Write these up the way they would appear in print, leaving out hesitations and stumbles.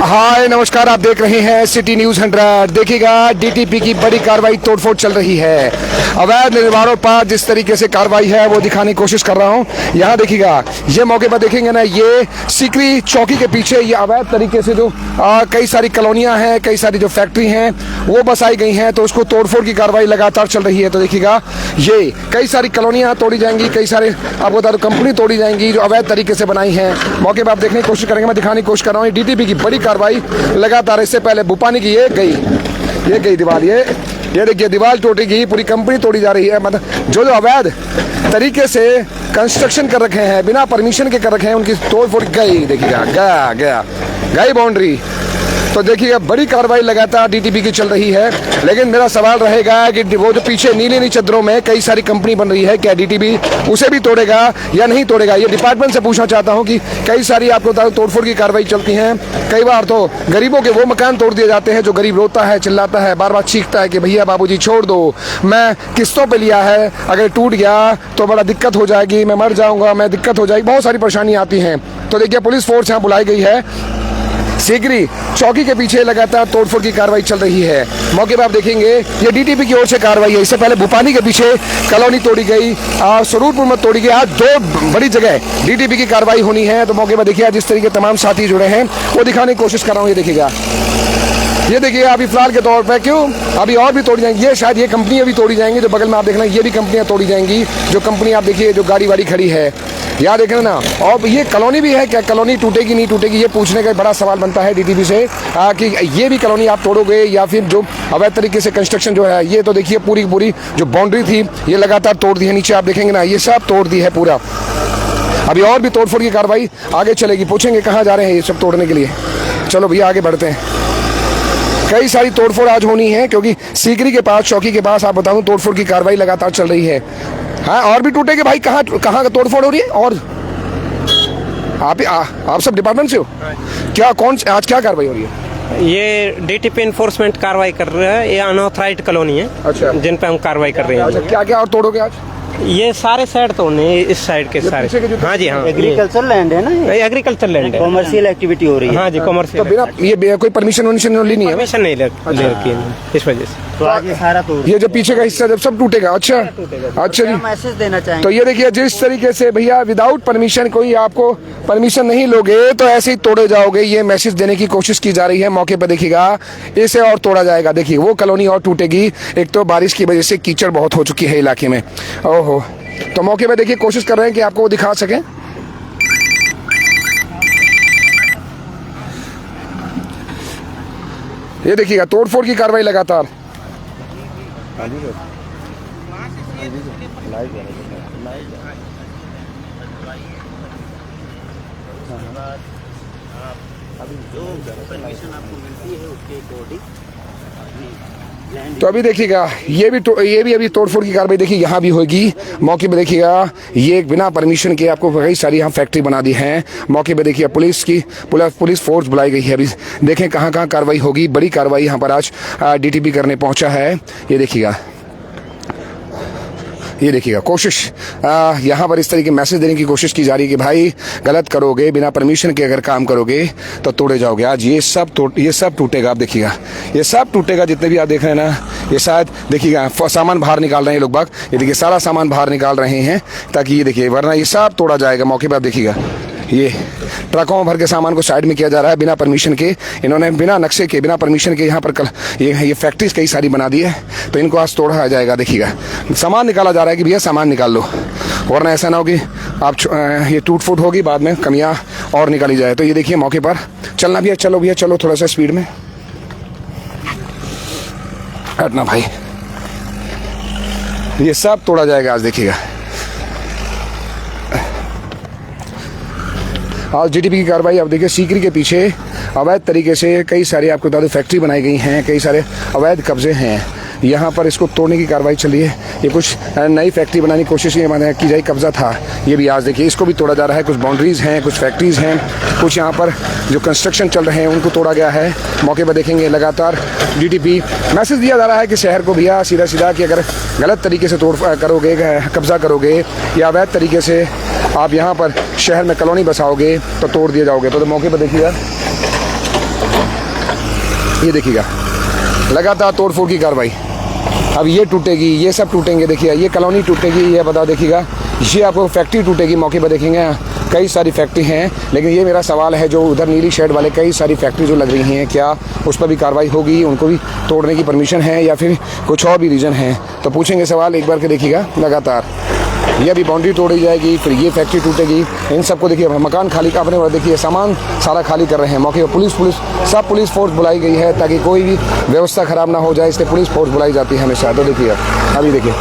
हाय नमस्कार, आप देख रहे हैं सिटी न्यूज 100। देखिएगा डीटीपी की बड़ी कार्रवाई, तोड़फोड़ चल रही है। अवैध निर्माणों पर जिस तरीके से कार्रवाई है वो दिखाने की कोशिश कर रहा हूं। यहाँ देखिएगा, ये मौके पर देखेंगे ना, ये सीकरी चौकी के पीछे ये अवैध तरीके से जो कई सारी कॉलोनियां हैं, कई सारी जो फैक्ट्री हैं वो बसाई गई हैं, तो उसको तोड़फोड़ की कार्रवाई लगातार चल रही है। तो देखिएगा, ये कई सारी कॉलोनियां तोड़ी जाएंगी, कई सारे आपको बता दो कंपनी तोड़ी जाएंगी जो अवैध तरीके से बनाई हैं। मौके पर आप देखने की कोशिश करेंगे, मैं दिखाने की कोशिश कर रहा हूँ। डीटीपी की बड़ी कार्रवाई लगातार। इससे पहले बुपानी की ये गई दीवार, ये देखिए दीवार टूटी गई, पूरी कंपनी तोड़ी जा रही है। मतलब जो अवैध तरीके से कंस्ट्रक्शन कर रखे हैं, बिना परमिशन के कर रखे हैं, उनकी तोड़फोड़ गई। देखिएगा गई बाउंड्री। तो देखिएगा बड़ी कार्रवाई लगातार डीटीपी की चल रही है। लेकिन मेरा सवाल रहेगा कि वो जो पीछे नीली चद्दरों में कई सारी कंपनी बन रही है, क्या डीटीपी उसे भी तोड़ेगा या नहीं तोड़ेगा? ये डिपार्टमेंट से पूछना चाहता हूं कि कई सारी आपको तोड़फोड़ की कार्रवाई चलती हैं। कई बार तो गरीबों के वो मकान तोड़ दिए जाते हैं जो गरीब रोता है, चिल्लाता है, बार बार चीखता है कि भैया बाबूजी छोड़ दो, मैं किस्तों पे लिया है, अगर टूट गया तो बड़ा दिक्कत हो जाएगी, मैं मर जाऊंगा, मैं दिक्कत हो जाएगी, बहुत सारी परेशानी आती हैं। तो देखिए पुलिस फोर्स यहाँ बुलाई गई है। सीकरी चौकी के पीछे लगातार तोड़फोड़ की कार्रवाई चल रही है। मौके पर आप देखेंगे ये डीटीपी की ओर से कार्रवाई है। इससे पहले बुपानी के पीछे कॉलोनी तोड़ी गई, सरूरपुर में तोड़ी गई। आज दो बड़ी जगह डीटीपी की कार्रवाई होनी है। तो मौके पर देखिए जिस तरीके तमाम साथी जुड़े हैं वो दिखाने की कोशिश कर रहा हूँ। ये देखिएगा, ये देखिए अभी फिलहाल के तौर पर क्यों अभी और भी तोड़ी जाएंगी। ये शायद ये कंपनियां भी तोड़ी जाएंगी, जो बगल में आप देखना ये भी कंपनियां तोड़ी जाएंगी। जो कंपनी आप देखिए जो गाड़ी वाड़ी खड़ी है, यार देख रहे ना। और ये कॉलोनी भी है, क्या कॉलोनी टूटेगी नहीं टूटेगी, ये पूछने का बड़ा सवाल बनता है डीटीपी से कि ये भी कॉलोनी आप तोड़ोगे या फिर जो अवैध तरीके से कंस्ट्रक्शन जो है। ये तो देखिए पूरी जो बाउंड्री थी ये लगातार तोड़ दी है। नीचे आप देखेंगे ना, ये सब तोड़ दी है पूरा। अभी और भी तोड़फोड़ की कार्रवाई आगे चलेगी। पूछेंगे कहाँ जा रहे हैं ये सब तोड़ने के लिए। चलो भैया आगे बढ़ते हैं। कई सारी तोड़फोड़ आज होनी है क्योंकि सीकरी के पास, चौकी के पास आप बताऊं तोड़फोड़ की कार्रवाई लगातार चल रही है। हाँ, और भी टूटेंगे भाई। कहाँ का तोड़फोड़ हो रही है? और आप सब डिपार्टमेंट से हो क्या? आज क्या कार्रवाई हो रही है? ये डीटीपी इन्फोर्समेंट कार्रवाई कर रहा है। ये अनऑथराइज्ड कॉलोनी है। अच्छा, जिन पे हम कार्रवाई कर रहे हैं। अच्छा, क्या और तोड़ोगे आज? ये सारे साइड तोड़ने, इस साइड के सारे। हाँ जी, हाँ। एग्रीकल्चर लैंड है ना, एग्रीकल्चर लैंड है, कॉमर्शियल एक्टिविटी हो रही है। हाँ जी, कॉमर्शियल। तो बिना ये कोई परमिशन ली नहीं है? परमिशन नहीं ले रखी है इस वजह से। तो आज ये सारा तोड़, ये जो पीछे का हिस्सा जब सब टूटेगा। अच्छा अच्छा जी, मैसेज देना चाहेंगे। तो ये देखिए जिस तरीके से भैया विदाउट परमिशन, कोई आपको परमिशन नहीं लोगे तो ऐसे ही तोड़े जाओगे, ये मैसेज देने की कोशिश की जा रही है। मौके पर देखिएगा इसे और तोड़ा जाएगा। देखिए वो कॉलोनी और टूटेगी। एक तो बारिश की वजह से कीचड़ बहुत हो चुकी है इलाके में। ओहो, तो मौके पे देखिए कोशिश कर रहे हैं कि आपको वो दिखा सकें। ये देखिएगा तोड़फोड़ की कार्रवाई लगातार। तो अभी देखिएगा ये भी अभी तोड़फोड़ की कार्रवाई देखिए यहाँ भी होगी। मौके पे देखिएगा ये बिना परमिशन के आपको कई सारी यहाँ फैक्ट्री बना दी है। मौके पे देखिए पुलिस फोर्स बुलाई गई है। अभी देखें कहाँ कार्रवाई होगी। बड़ी कार्रवाई यहाँ पर आज डीटीपी करने पहुँचा है। ये देखिएगा कोशिश यहाँ पर इस तरह के मैसेज देने की कोशिश की जा रही है कि भाई गलत करोगे, बिना परमिशन के अगर काम करोगे तो तोड़े जाओगे। आज ये सब टूटेगा। आप देखिएगा ये सब टूटेगा। जितने भी आप देख रहे हैं ना, ये शायद देखिएगा सामान बाहर निकाल रहे हैं ये लोग बाग। ये देखिए सारा सामान बाहर निकाल रहे हैं ताकि ये देखिए, वरना ये सब तोड़ा जाएगा। मौके पर आप देखिएगा ये ट्रकों में भर के सामान को साइड में किया जा रहा है बिना परमिशन के। इन्होंने बिना नक्शे के, बिना परमिशन के यहाँ पर ये फैक्ट्रीज कई सारी बना दी है। तो इनको आज तोड़ा जाएगा। देखिएगा सामान निकाला जा रहा है कि भैया सामान निकाल लो, वरना ऐसा ना हो कि आप ये टूट फूट होगी, बाद में कमियाँ और निकाली जाए। तो ये देखिए मौके पर चलना भैया, चलो भैया चलो थोड़ा सा स्पीड में हटना भाई। ये सब तोड़ा जाएगा आज। देखिएगा आज डीटीपी की कार्रवाई। अब देखिए सीकरी के पीछे अवैध तरीके से कई सारे आपको बता दो फैक्ट्री बनाई गई हैं, कई सारे अवैध कब्जे हैं यहाँ पर। इसको तोड़ने की कार्रवाई चली है। ये कुछ नई फैक्ट्री बनाने की कोशिश की जाए, कब्जा था ये भी। आज देखिए इसको भी तोड़ा जा रहा है। कुछ बाउंड्रीज हैं, कुछ फैक्ट्रीज हैं, कुछ यहाँ पर जो कंस्ट्रक्शन चल रहे हैं उनको तोड़ा गया है। मौके पर देखेंगे लगातार डीटीपी मैसेज दिया जा रहा है कि शहर को भैया सीधा कि अगर गलत तरीके से तोड़ करोगे, कब्जा करोगे या अवैध तरीके से आप यहाँ पर शहर में कॉलोनी बसाओगे तो तोड़ दिए जाओगे। तो मौके पर देखिएगा ये देखिएगा लगातार तोड़फोड़ की कार्रवाई। अब ये टूटेगी, ये सब टूटेंगे, देखिए ये कॉलोनी टूटेगी, ये बता देखिएगा, ये आपको फैक्ट्री टूटेगी मौके पर देखेंगे। कई सारी फैक्ट्री हैं, लेकिन ये मेरा सवाल है जो उधर नीली शेड वाले कई सारी फैक्ट्री जो लग रही हैं, क्या उस पर भी कार्रवाई होगी? उनको भी तोड़ने की परमिशन है या फिर कुछ और भी रीज़न है? तो पूछेंगे सवाल एक बार के, देखिएगा लगातार ये अभी बाउंड्री तोड़ी जाएगी, फिर ये फैक्ट्री टूटेगी, इन सबको देखिए मकान खाली का अपने देखिए सामान सारा खाली कर रहे हैं मौके पर। सब पुलिस फोर्स बुलाई गई है ताकि कोई भी व्यवस्था खराब ना हो जाए, इसलिए पुलिस फोर्स बुलाई जाती है हमेशा। तो देखिए अभी देखिए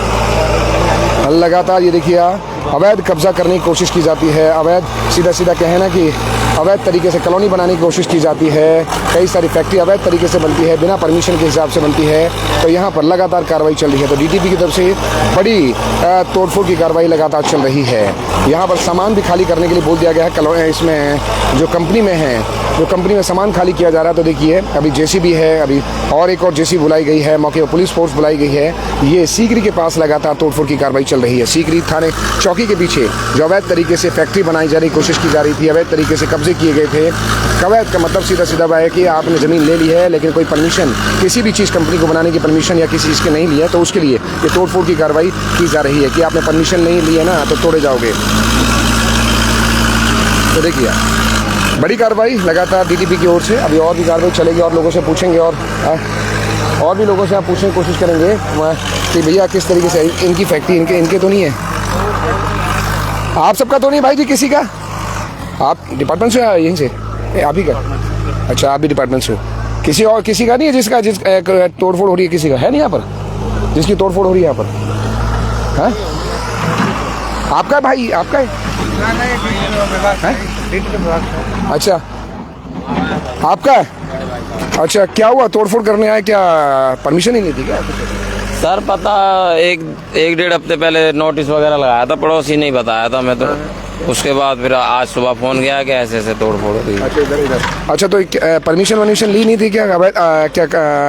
लगातार ये देखिए अवैध कब्जा करने की कोशिश की जाती है, अवैध सीधा कहें ना कि अवैध तरीके से कॉलोनी बनाने की कोशिश की जाती है। कई सारी फैक्ट्री अवैध तरीके से बनती है, बिना परमिशन के हिसाब से बनती है। तो यहाँ पर लगातार कार्रवाई चल रही है। तो डीटीपी की तरफ से बड़ी तोड़फोड़ की कार्रवाई लगातार चल रही है। यहाँ पर सामान भी खाली करने के लिए बोल दिया गया है। इसमें जो कंपनी में है, जो कंपनी में सामान खाली किया जा रहा है, तो देखिए अभी जेसीबी है, अभी और एक और जेसीबी बुलाई गई है, मौके पर पुलिस फोर्स बुलाई गई है। ये सीकरी के पास लगातार तोड़फोड़ की कार्रवाई चल रही है। सीकरी थाने चौकी के पीछे जो अवैध तरीके से फैक्ट्री बनाई जा रही कोशिश की जा रही थी, अवैध तरीके से कब्जे किए गए थे। अवैध का मतलब सीधा है कि आपने ज़मीन ले ली है लेकिन कोई परमिशन, किसी भी चीज़ कंपनी को बनाने की परमिशन या किसी चीज़ के नहीं ली है, तो उसके लिए ये तोड़फोड़ की कार्रवाई की जा रही है कि आपने परमिशन नहीं ली है ना, तो तोड़े जाओगे। तो देखिए बड़ी कार्रवाई लगातार डीटीपी की ओर से। अभी और भी कार्रवाई चलेगी और लोगों से पूछेंगे और भी लोगों से आप पूछने की कोशिश करेंगे कि भैया किस तरीके से इनकी फैक्ट्री इनके तो नहीं है, आप सबका तो नहीं भाई जी, किसी का? आप डिपार्टमेंट से यहीं से? आप ही का? अच्छा आप भी डिपार्टमेंट से हो। किसी और किसी का नहीं है जिस तोड़फोड़ हो रही है? किसी का है नहीं यहाँ पर जिसकी तोड़फोड़ हो रही है यहाँ पर? हाँ आपका है भाई, आपका है? अच्छा आपका है? अच्छा क्या हुआ, तोड़फोड़ करने आए क्या? परमिशन ही नहीं थी क्या? सर पता एक डेढ़ हफ्ते पहले नोटिस वगैरह लगाया था, पड़ोसी नहीं बताया था मैं तो। उसके बाद फिर आज सुबह फोन किया कि ऐसे तोड़फोड़ हो रही है। अच्छा तो परमिशन वरमिशन ली नहीं थी क्या? क्या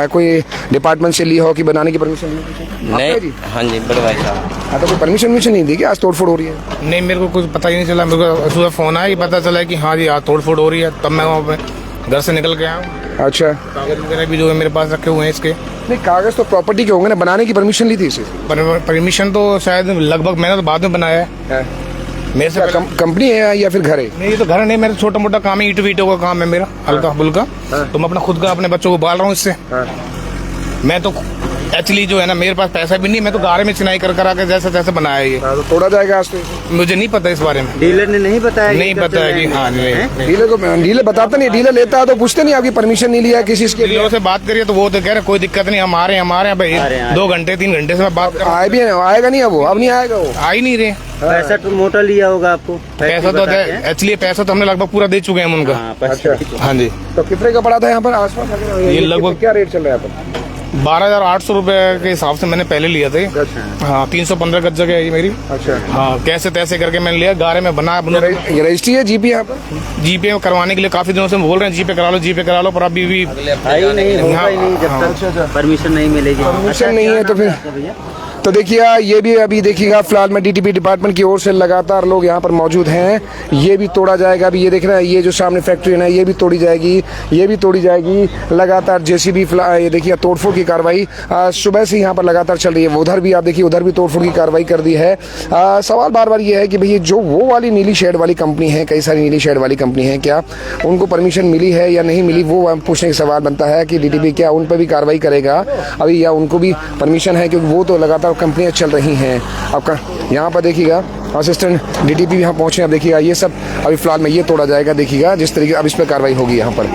कोई डिपार्टमेंट से ली हो कि बनाने की परमिशन नहीं? हाँ जी बड़े भाई साहब। हाँ तो कोई परमिशन नहीं दी क्या? आज तोड़फोड़ हो रही है? नहीं मेरे को कुछ पता ही नहीं चला। मेरे को सुबह फोन आया, पता चला कि हाँ जी आज तोड़फोड़ हो रही है, तब मैं वहाँ पे घर से निकल के आया हूँ। अच्छा कागज वगैरह भी जो है मेरे पास रखे हुए हैं इसके। नहीं कागज तो प्रॉपर्टी के होंगे ना, बनाने की परमिशन ली थी इसे? परमिशन तो शायद लगभग मैंने तो बाद में बनाया है। मेरे से कंपनी है या फिर घर है? नहीं तो घर नहीं, मेरा छोटा मोटा काम है, ईंटों का काम है मेरा, हल्का फुल्का। तो मैं अपना खुद का अपने बच्चों को पाल रहा हूँ इससे। मैं तो एक्चुअली जो है ना मेरे पास पैसा भी नहीं, मैं तो गारे में चिनाई कर आके जैसे तैसे बनाया ये। तो तोड़ा जाएगा आज तो? मुझे नहीं पता इस बारे में। डीलर ने नहीं बताया? नहीं बताया कि हाँ नहीं। डीलर बताता नहीं, डीलर लेता है तो पूछते नहीं आपकी परमिशन नहीं लिया किसी के? डीलरों से बात करिए तो वो तो कह रहे कोई दिक्कत नहीं, हमारे यहाँ भाई 2 घंटे 3 घंटे से मैं बात कर। आए भी आएगा नहीं, अब नहीं आएगा, वो आ ही नहीं रहे। पैसा तो मोटा लिया होगा आपको? पैसा तो एक्चुअली पैसा तो हमने लगभग पूरा दे चुके हैं उनका। हाँ जी। तो कितने का पड़ा था यहाँ पर आसपास? ये लगभग क्या रेट चल रहा है यहाँ पर? 12,800 रुपए के हिसाब से मैंने पहले लिया था। हाँ 315 गज जगह है ये मेरी। अच्छा हाँ कैसे तैसे करके मैंने लिया, गारे में बना। ये रजिस्ट्री है जीपी यहाँ पर? जीपे करवाने के लिए काफी दिनों से बोल रहे हैं जीपे करा लो, पर अभी भी परमिशन नहीं मिलेगी। परमिशन नहीं है तो फिर तो देखिए ये भी अभी देखिएगा फिलहाल में डीटीपी डिपार्टमेंट की ओर से लगातार लोग यहाँ पर मौजूद हैं। ये भी तोड़ा जाएगा। अभी ये देख रहे हैं, ये जो सामने फैक्ट्री है ना, ये भी तोड़ी जाएगी, ये भी तोड़ी जाएगी। लगातार जेसीबी ये देखिए तोड़फोड़ की कार्रवाई सुबह से यहाँ पर लगातार चल रही है। उधर भी आप देखिए, उधर भी तोड़फोड़ की कार्रवाई कर दी है। सवाल बार बार ये है कि भैया जो वो वाली नीली शेड वाली कंपनी है, कई सारी नीली शेड वाली कंपनी है, क्या उनको परमिशन मिली है या नहीं मिली, वो पूछने का सवाल बनता है कि डीटीपी क्या उन पर भी कार्रवाई करेगा अभी, या उनको भी परमिशन है? क्योंकि वो तो लगातार कंपनियां चल रही हैं। आपका यहाँ पर देखिएगा असिस्टेंट डीटीपी यहाँ पहुंचे। अब देखिएगा ये सब अभी फिलहाल में ये तोड़ा जाएगा। देखिएगा जिस तरीके अब इस पर कार्रवाई होगी यहाँ पर।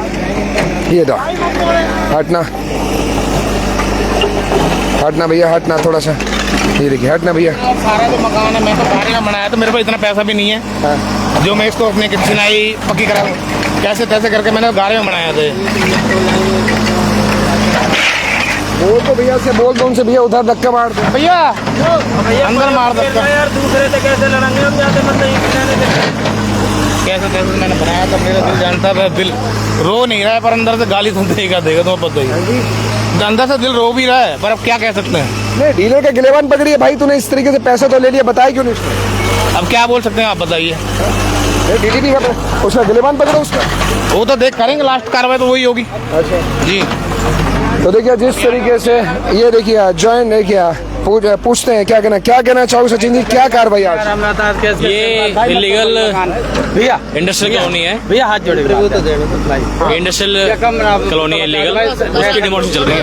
ये दो हटना भैया, हटना थोड़ा सा। ये देखिए हटना भैया। सारा जो मकान है मैं तो गाड़ी में बनाया, तो मेरे पास इतना पैसा भी नहीं है जो मैं इसको अपने चिनाई पक्की करा कैसे तैसे करके मैंने गाड़ी में बनाया था। बोल तो भैया से बोल दो उनसे, भैया उधर धक्का मार दो भैया अंदर मार धक्का यार, दूसरे से कैसे लड़ेंगे हम? कैसे कैसे मैंने बनाया था, मेरा दिल जानता है, दिल रो नहीं रहा है पर अंदर से गाली सुन देगा तो पता ही। अंदर से दिल रो भी रहा है पर अब क्या कह सकते हैं। नहीं डीलर का गिलेबान पकड़िए भाई, तूने इस तरीके से पैसा तो ले लिया, बताया क्यों नहीं? अब क्या बोल सकते हैं आप बताइए। डीटीपी का उसका गिलेबान पकड़ो उसका, वो तो देख करेंगे, लास्ट कार्रवाई तो वही होगी। अच्छा जी। तो देखिए जिस तरीके से ये देखिए जॉइन देखिए पूछते हैं क्या कहना चाहोगे सचिन जी, क्या कार्रवाई आज? ये इलीगल भैया इंडस्ट्रियल कॉलोनी है, भैया हाथ जोड़े इंडस्ट्रियल कॉलोनी है इलीगल, उसकी डिमोलिशन चल रही है।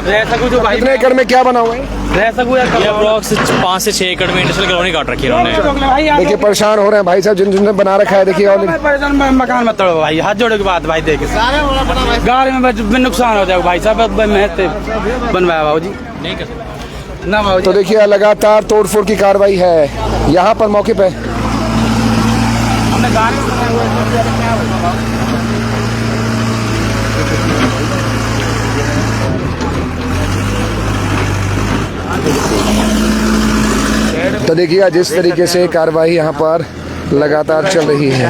कितने एकड़ में क्या बना हुआ है? ये अप्रॉक्स 5 से 6 एकड़ में इंडस्ट्रियल कॉलोनी काट रखी है उन्होंने। देखिए परेशान हो रहे हैं भाई साहब जिन्होंने बना रखा है। देखिए ऑलरेडी मकान मत तोड़ो भाई, हाथ जोड़े के बाद भाई देखे गाड़ी में नुकसान हो जाएगा भाई साहब, मेहनत बनवाया भाव जी नहीं कर ना भाव तो देखिए लगातार तोड़फोड़ की कार्रवाई है यहाँ पर मौके पे। तो देखिए जिस तरीके से कार्रवाई यहाँ पर लगातार चल रही है।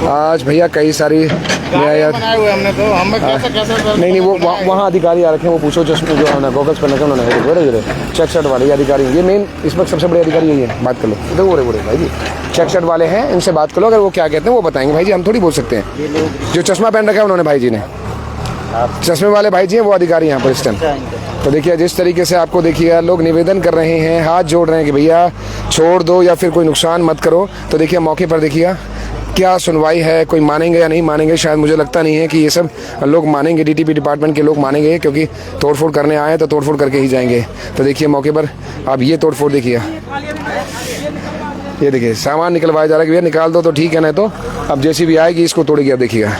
आज भैया कई सारी हमने तो हमें कैसे नहीं वो वहाँ अधिकारी आ रखे हैं, वो पूछो चश्मे जो उन्होंने गॉगल्स पहन रखे उन्होंने चेक शर्ट वाले अधिकारी, ये मेन इस वक्त सबसे बड़े अधिकारी यही है। बात कर लो तो बोले भाई जी चेक शर्ट वाले हैं, इनसे बात करो, अगर वो क्या कहते हैं वो बताएंगे। भाई जी हम थोड़ी बोल सकते हैं, जो चश्मा पहन रखा है उन्होंने भाई जी ने, चश्मे वाले भाई जी हैं वो अधिकारी यहाँ पर इस टाइम। तो देखिए जिस तरीके से आपको देखिए लोग निवेदन कर रहे हैं, हाथ जोड़ रहे हैं कि भैया छोड़ दो या फिर कोई नुकसान मत करो। तो देखिए मौके पर देखिए क्या सुनवाई है, कोई मानेंगे या नहीं मानेंगे, शायद मुझे लगता नहीं है कि ये सब लोग मानेंगे, डीटीपी डिपार्टमेंट के लोग मानेंगे, क्योंकि तोड़फोड़ करने आए तो तोड़फोड़ करके ही जाएंगे। तो देखिए मौके पर आप ये तोड़फोड़ देखिए, ये देखिए सामान निकलवाया जा रहा है कि भैया निकाल दो तो ठीक है, नहीं तो अब जैसी भी आएगी इसको तोड़ेगी। अब देखिएगा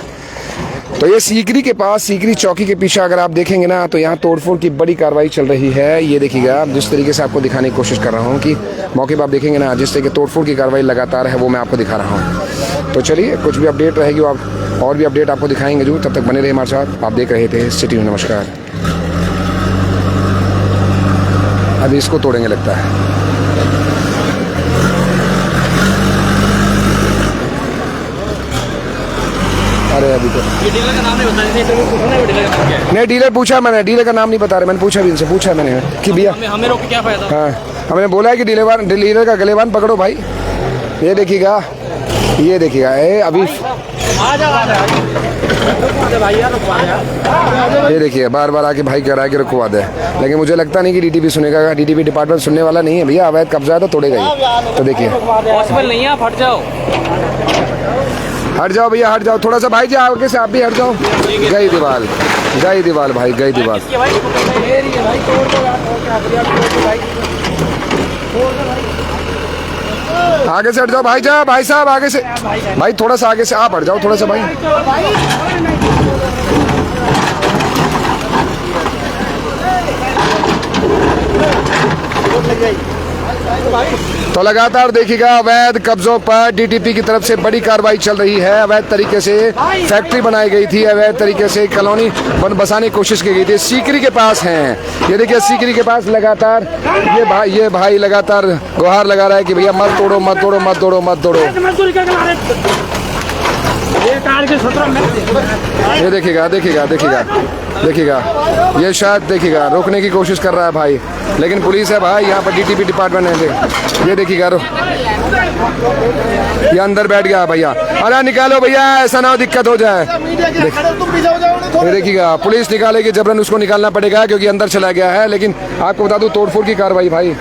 तो ये सीकरी के पास, सीकरी चौकी के पीछे अगर आप देखेंगे ना तो यहाँ तोड़फोड़ की बड़ी कार्रवाई चल रही है। ये देखिएगा जिस तरीके से आपको दिखाने की कोशिश कर रहा हूँ कि मौके पर आप देखेंगे ना जिस तरीके तोड़फोड़ की कार्रवाई लगातार है, वो मैं आपको दिखा रहा हूँ। तो चलिए कुछ भी अपडेट रहेगी आप और भी अपडेट आपको दिखाएंगे जरूर, तब तक बने रहे हमारे साथ। आप देख रहे थे सिटी न्यूज़। नमस्कार। अभी इसको तोड़ेंगे लगता है। अरे अभी तो डीलर का नाम नहीं बताया, नहीं डीलर पूछा मैंने, डीलर का नाम नहीं बता रहे, मैंने पूछा भी इनसे, पूछा मैंने कि भैया हमें रोक के क्या फायदा। हाँ हमने बोला है कि डीलर का गलेबान पकड़ो भाई। ये देखिएगा, ये देखिएगा अभी ये देखिए बार बार आके भाई कह रहा है कि रुकवा दे, लेकिन मुझे लगता नहीं कि डीटीपी सुनेगा। डीटीपी डिपार्टमेंट सुनने वाला नहीं है भैया, अवैध कब्जा है तो तोड़ेगा ही। तो देखिए पॉसिबल नहीं है, आप हट जाओ, हट जाओ भैया, हट जाओ थोड़ा सा भाई जी, आगे से आप भी हट जाओ। गई दीवार, गई दीवार भाई, गई दीवार। आगे से हट जाओ भाई साहब, भाई साहब आगे से, भाई थोड़ा सा आगे से आप हट जाओ थोड़ा सा भाई। तो लगातार देखिएगा अवैध कब्जों पर डीटीपी की तरफ से बड़ी कार्रवाई चल रही है। अवैध तरीके से फैक्ट्री बनाई गई थी, अवैध तरीके से कॉलोनी बसाने की कोशिश की गई थी। सीकरी के पास हैं, ये देखिए सीकरी के पास लगातार ये भाई लगातार गुहार लगा रहा है कि भैया मत तोड़ो मत तोड़ो मत तोड़ो मत तोड़ो। ये देखिएगा देखिएगा देखिएगा देखिएगा, ये शायद देखिएगा रोकने की कोशिश कर रहा है भाई, लेकिन पुलिस है भाई यहाँ पर, डीटीपी डिपार्टमेंट है। ये देखिएगा ये अंदर बैठ गया भैया, अरे निकालो भैया ऐसा ना हो दिक्कत हो जाए। ये देखिएगा पुलिस निकालेगी, जबरन उसको निकालना पड़ेगा क्योंकि अंदर चला गया है। लेकिन आपको बता दूं तोड़फोड़ की कार्रवाई भाई,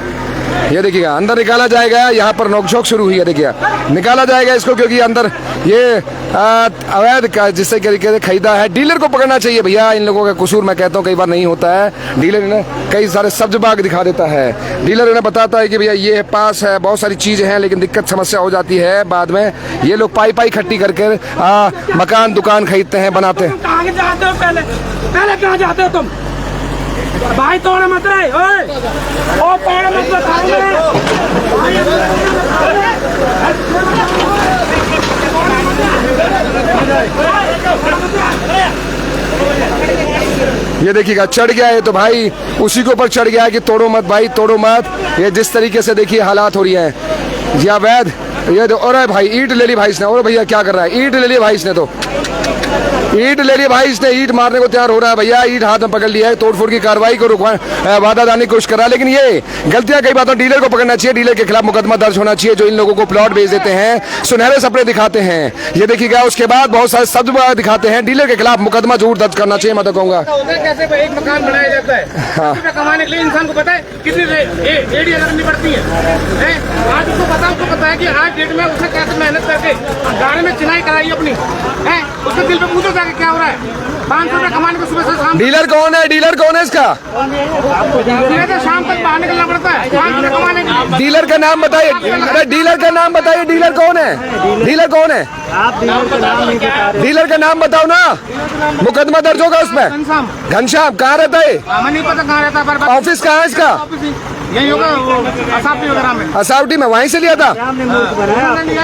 ये देखिएगा अंदर निकाला जाएगा, यहाँ पर नोकझोंक शुरू हुई है। देखिए निकाला जाएगा इसको क्योंकि अंदर ये अवैध का जिस तरीके से खरीदा है। डीलर को पकड़ना चाहिए भैया, इन लोगों का कसूर मैं कहता हूँ कई बार नहीं होता है। डीलर ने कई सारे सब्ज बाग दिखा देता है, डीलर इन्हें बताता है कि भैया ये पास है, बहुत सारी चीजें हैं, लेकिन दिक्कत समस्या हो जाती है बाद में। ये लोग पाई इकट्ठी करके मकान दुकान खरीदते हैं, बनाते हैं। कहाँ जाते हो पहले कहाँ जाते हो तुम भाई? तोड़ मत रहे ओ तोड़ मत ये देखिएगा चढ़ गया है तो भाई उसी के ऊपर चढ़ गया है कि तोड़ो मत भाई, तोड़ो मत। ये जिस तरीके से देखिए हालात हो रही हैं ये अवैध। ये और भाई ईंट ले ली भाई इसने, और भैया क्या कर रहा है, ईंट ले ली भाई इसने तो। ईंट ले लिया भाई इसने, ईंट मारने को तैयार हो रहा है भैया, ईंट हाथ में पकड़ लिया है, तोड़फोड़ की कार्रवाई को वादा डालने की कोशिश कर रहा है। लेकिन ये गलतियां कई बातों, डीलर को पकड़ना चाहिए, डीलर के खिलाफ मुकदमा दर्ज होना चाहिए जो इन लोगों को प्लॉट बेच देते हैं, सुनहरे सपने दिखाते हैं। ये देखिएगा, उसके बाद बहुत सारे शब्द दिखाते हैं, डीलर के खिलाफ मुकदमा जरूर दर्ज करना चाहिए। मैं तो कहूंगा कैसे एक मकान बनाया जाता है, कमाने के लिए इंसान को पता है कितनी रेडी करनी पड़ती है। आज उसको पता है कि आज डेट में उसने कैसे मेहनत करके गाड़ी में चिनाई कराई अपनी है, उसके दिल पे पूछो जाके क्या हो रहा है। 500 रुपए कमाने को सुबह से शाम, डीलर कौन है, डीलर कौन है इसका, तो शाम तक बाहर निकलना पड़ता है 500 रुपए कमाने के लिए। डीलर का नाम बताइए, अरे डीलर का नाम बताइए, डीलर कौन है, डीलर कौन है, डीलर का नाम बताओ ना, मुकदमा दर्ज होगा उसमें। घनश्याम कहाँ रहता है, हमें नहीं पता कहाँ रहता है, ऑफिस कहाँ है इसका, यही होगा असावटी वगैरह में, असावटी में, वहीं से लिया था।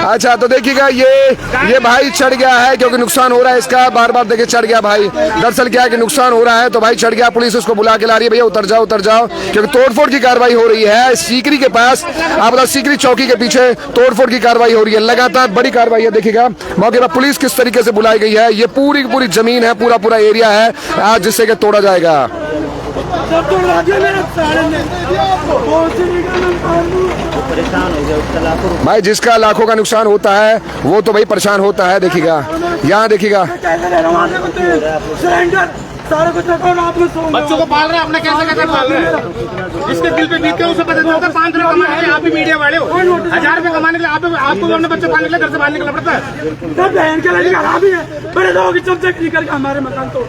अच्छा, तो देखिएगा ये भाई चढ़ गया है क्योंकि नुकसान हो रहा है इसका, बार बार देखिए चढ़ गया भाई। दरअसल क्या है कि नुकसान हो रहा है तो भाई चढ़ गया, पुलिस उसको बुला के ला रही है, भैया उतर जाओ उतर जाओ, क्योंकि तोड़फोड़ की कार्रवाई हो रही है सीकरी के पास। आप बता, सीकरी चौकी के पीछे तोड़फोड़ की कार्रवाई हो रही है, लगातार बड़ी कार्रवाई है। देखिएगा मौके पर पुलिस किस तरीके से बुलाई गई है, ये पूरी की पूरी जमीन है, पूरा एरिया है आज जिससे कि तोड़ा जाएगा। भाई जिसका लाखों का नुकसान होता है वो तो भाई परेशान होता है। देखिएगा यहाँ देखिएगा, सारा कुछ बच्चों को पाल रहे हैं, अपने कैसे पाल रहे हैं, इसके दिल पे बीत के उसे पता चलता है। 500 रुपए कमाने के लिए आप भी मीडिया वाले हो, 1000 रुपए कमाने के लिए आपको अपने बच्चे पालने के लिए घर से बाहर निकलना पड़ता है। तब बहन के लड़की खराब ही है, बड़े लोगों की चमचक करके हमारे मकान तोड़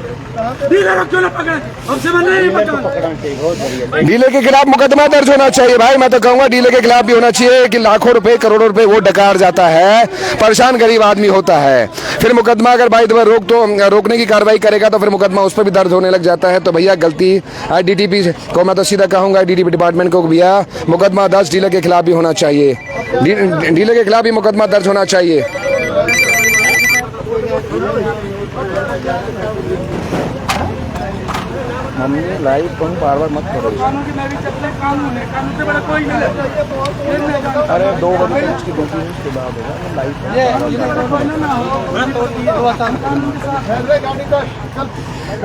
डीलर क्यों ना पकड़े, हमसे बन रहे मकान। डीलर के खिलाफ मुकदमा दर्ज होना चाहिए भाई, मैं तो कहूंगा डीलर के खिलाफ भी होना चाहिए कि लाखों रुपए करोड़ों रुपए वो डकार जाता है, परेशान गरीब आदमी होता है, फिर मुकदमा अगर भाई रोकने की कार्रवाई करेगा तो फिर मुकदमा उस पर भी दर्ज होने लग जाता है। तो भैया गलती डीटीपी को मैं तो सीधा कहूंगा, डीटीपी डिपार्टमेंट को भैया मुकदमा दर्ज डीलर के खिलाफ भी होना चाहिए, डीलर के खिलाफ भी मुकदमा दर्ज होना चाहिए। मम्मी लाइव तुम बार बार मत करो, अरे 2 बजे उसकी ड्यूटी है, उसके बाद होगा।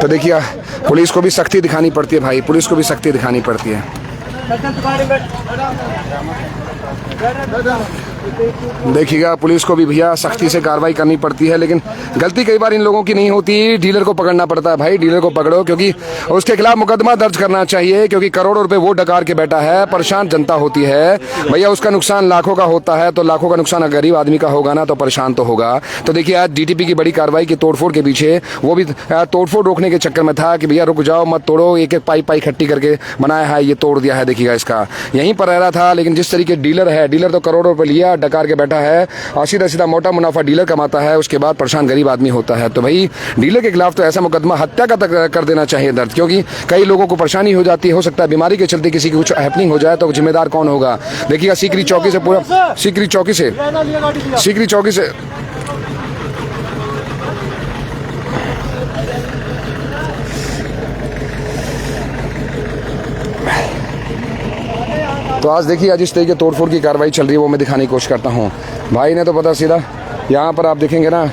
तो देखिए पुलिस को भी सख्ती दिखानी पड़ती है भाई, पुलिस को भी सख्ती दिखानी पड़ती है। देखिएगा पुलिस को भी भैया सख्ती से कार्रवाई करनी पड़ती है, लेकिन गलती कई बार इन लोगों की नहीं होती, डीलर को पकड़ना पड़ता है भाई। डीलर को पकड़ो क्योंकि उसके खिलाफ मुकदमा दर्ज करना चाहिए, क्योंकि करोड़ों रुपए वो डकार के बैठा है, परेशान जनता होती है भैया, उसका नुकसान लाखों का होता है, तो लाखों का नुकसान अगर गरीब आदमी का होगा ना तो परेशान तो होगा। तो देखिए आज डीटीपी की बड़ी कार्रवाई की तोड़फोड़ के पीछे वो भी तोड़फोड़ रोकने के चक्कर में था कि भैया रुक जाओ मत तोड़ो, एक एक पाई इकट्ठी करके बनाया है, ये तोड़ दिया है। देखिएगा इसका यहीं पर रह रहा था, लेकिन जिस तरीके डीलर है, डीलर तो करोड़ों रुपए लिया डकार के बैठा है और सीधा मोटा मुनाफा डीलर कमाता है, उसके बाद परेशान गरीब आदमी होता है। तो भाई डीलर के खिलाफ तो ऐसा मुकदमा हत्या का तक कर देना चाहिए दर्ज, क्योंकि कई लोगों को परेशानी हो जाती है, हो सकता है बीमारी के चलते किसी की कुछ हैपनिंग हो जाए तो जिम्मेदार कौन होगा। देखिएगा सीकरी चौकी से तो आज देखिए आज इस तरीके तोड़फोड़ की कार्रवाई चल रही है वो मैं दिखाने की कोशिश करता हूँ। भाई ने तो पता सीधा यहाँ पर आप देखेंगे ना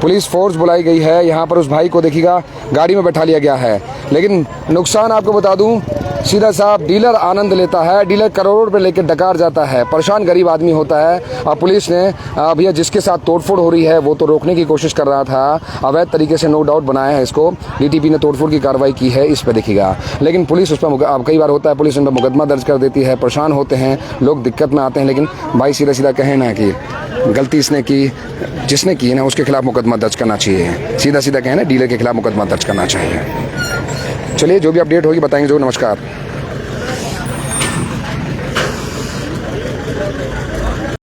पुलिस फोर्स बुलाई गई है, यहाँ पर उस भाई को देखिएगा गाड़ी में बैठा लिया गया है, लेकिन नुकसान आपको बता दूं सीधा साहब डीलर आनंद लेता है, डीलर करोड़ों रुपए लेकर डकार जाता है, परेशान गरीब आदमी होता है। और पुलिस ने भैया जिसके साथ तोड़फोड़ हो रही है वो तो रोकने की कोशिश कर रहा था, अवैध तरीके से नो डाउट बनाया है इसको, डीटीपी ने तोड़फोड़ की कार्रवाई की है इस पर देखिएगा, लेकिन पुलिस उस पर कई बार होता है पुलिस उन पर मुकदमा दर्ज कर देती है, परेशान होते हैं लोग, दिक्कत में आते हैं। लेकिन भाई सीधा कहें ना कि गलती इसने की, जिसने की ना उसके खिलाफ मुकदमा दर्ज करना चाहिए, सीधा कहें ना डीलर के खिलाफ मुकदमा दर्ज करना चाहिए। चलिए जो भी अपडेट होगी बताएंगे जरूर। नमस्कार।